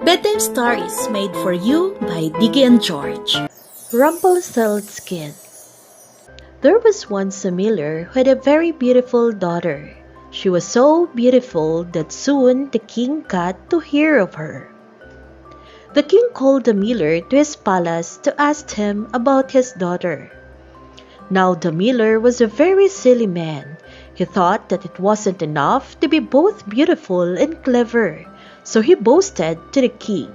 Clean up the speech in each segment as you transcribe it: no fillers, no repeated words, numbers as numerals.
Bedtime stories made for you by Diggy and George. Rumpelstiltskin. There was once a miller who had a very beautiful daughter. She was so beautiful that soon the king got to hear of her. The king called the miller to his palace to ask him about his daughter. Now the miller was a very silly man. He thought that it wasn't enough to be both beautiful and clever, so he boasted to the king.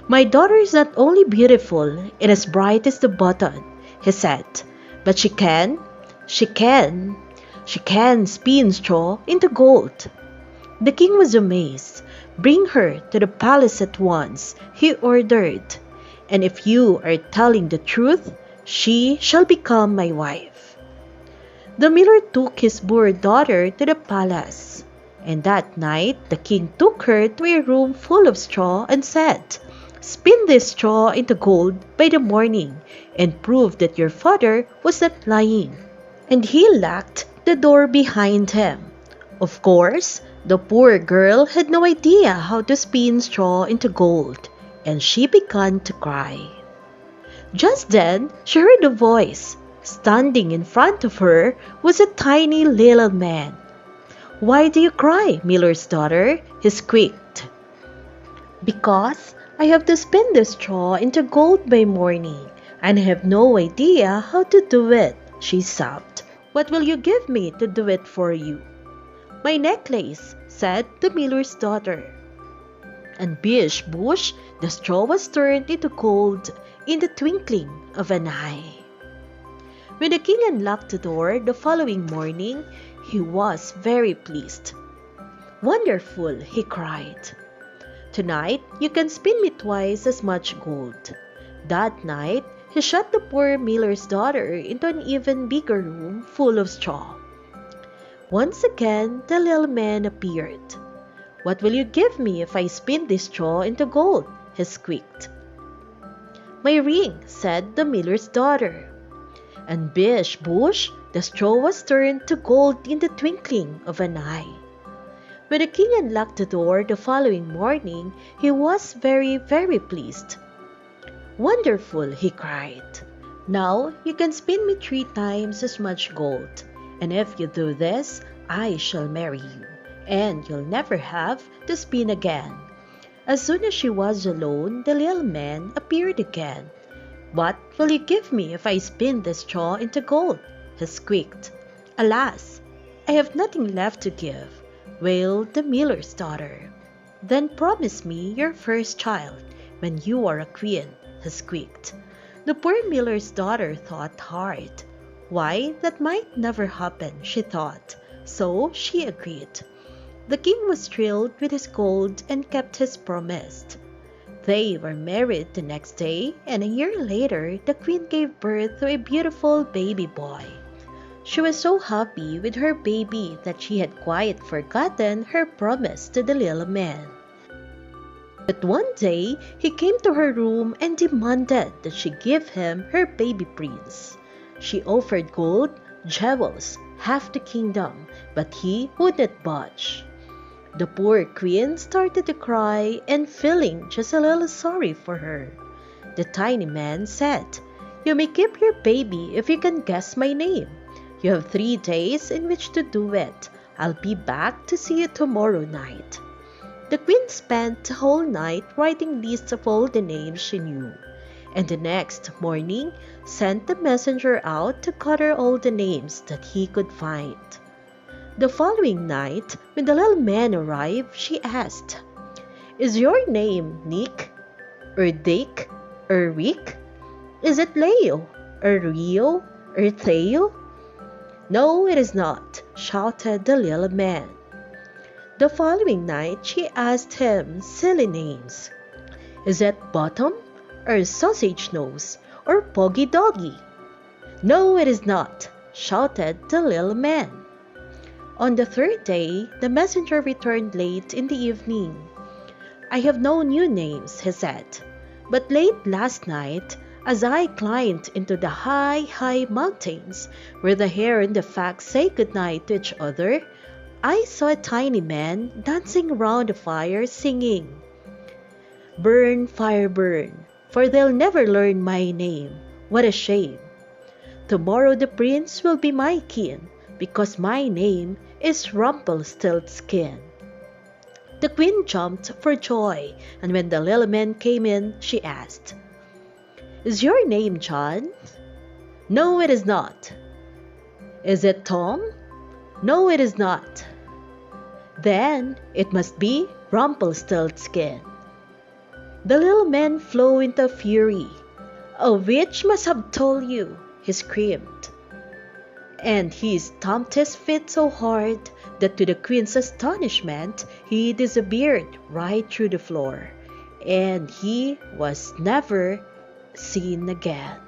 "My daughter is not only beautiful and as bright as the button," he said, "but she can spin straw into gold." The king was amazed. "Bring her to the palace at once," he ordered, "and if you are telling the truth, she shall become my wife." The miller took his poor daughter to the palace, and that night the king took her to a room full of straw and said, "Spin this straw into gold by the morning, and prove that your father was not lying." And he locked the door behind him. Of course, the poor girl had no idea how to spin straw into gold, and she began to cry. Just then, she heard a voice. Standing in front of her was a tiny little man. "Why do you cry, miller's daughter?" he squeaked. "Because I have to spin the straw into gold by morning, and I have no idea how to do it," she sobbed. "What will you give me to do it for you?" "My necklace," said the miller's daughter. And bish bush, the straw was turned into gold in the twinkling of an eye. When the king unlocked the door the following morning, he was very pleased. "Wonderful," he cried. "Tonight you can spin me twice as much gold." That night, he shut the poor miller's daughter into an even bigger room full of straw. Once again, the little man appeared. "What will you give me if I spin this straw into gold?" he squeaked. "My ring," said the miller's daughter. And bish bush, the straw was turned to gold in the twinkling of an eye. When the king unlocked the door the following morning, he was very, very pleased. "Wonderful," he cried. "Now you can spin me 3 times as much gold, and if you do this, I shall marry you, and you'll never have to spin again." As soon as she was alone, the little man appeared again. "What will you give me if I spin the straw into gold?" he squeaked. "Alas, I have nothing left to give," wailed the miller's daughter. "Then promise me your first child when you are a queen," he squeaked. The poor miller's daughter thought hard. Why, that might never happen, she thought, so she agreed. The king was thrilled with his gold and kept his promise. They were married the next day, and a year later, the queen gave birth to a beautiful baby boy. She was so happy with her baby that she had quite forgotten her promise to the little man. But one day, he came to her room and demanded that she give him her baby prince. She offered gold, jewels, half the kingdom, but he would not budge. The poor queen started to cry and feeling just a little sorry for her. The tiny man said, "You may keep your baby if you can guess my name. You have 3 days in which to do it. I'll be back to see you tomorrow night." The queen spent the whole night writing lists of all the names she knew, and the next morning sent the messenger out to gather all the names that he could find. The following night, when the little man arrived, she asked, "Is your name Nick, or Dick, or Rick? Is it Leo, or Rio, or Theo?" "No, it is not," shouted the little man. The following night, she asked him silly names. "Is it Bottom, or Sausage Nose, or Poggy Doggy?" "No, it is not," shouted the little man. On the 3rd day, the messenger returned late in the evening. "I have no new names," he said, "but late last night, as I climbed into the high, high mountains, where the hare and the fox say goodnight to each other, I saw a tiny man dancing around the fire singing, Burn, fire, burn, for they'll never learn my name. What a shame! Tomorrow the prince will be my kin, because my name is Rumpelstiltskin. The queen jumped for joy, and when the little man came in, she asked, "Is your name John?" "No, it is not." "Is it Tom?" "No, it is not." "Then it must be Rumpelstiltskin." The little man flew into a fury. "A witch must have told you," he screamed. And he stamped his feet so hard that to the queen's astonishment, he disappeared right through the floor, and he was never seen again.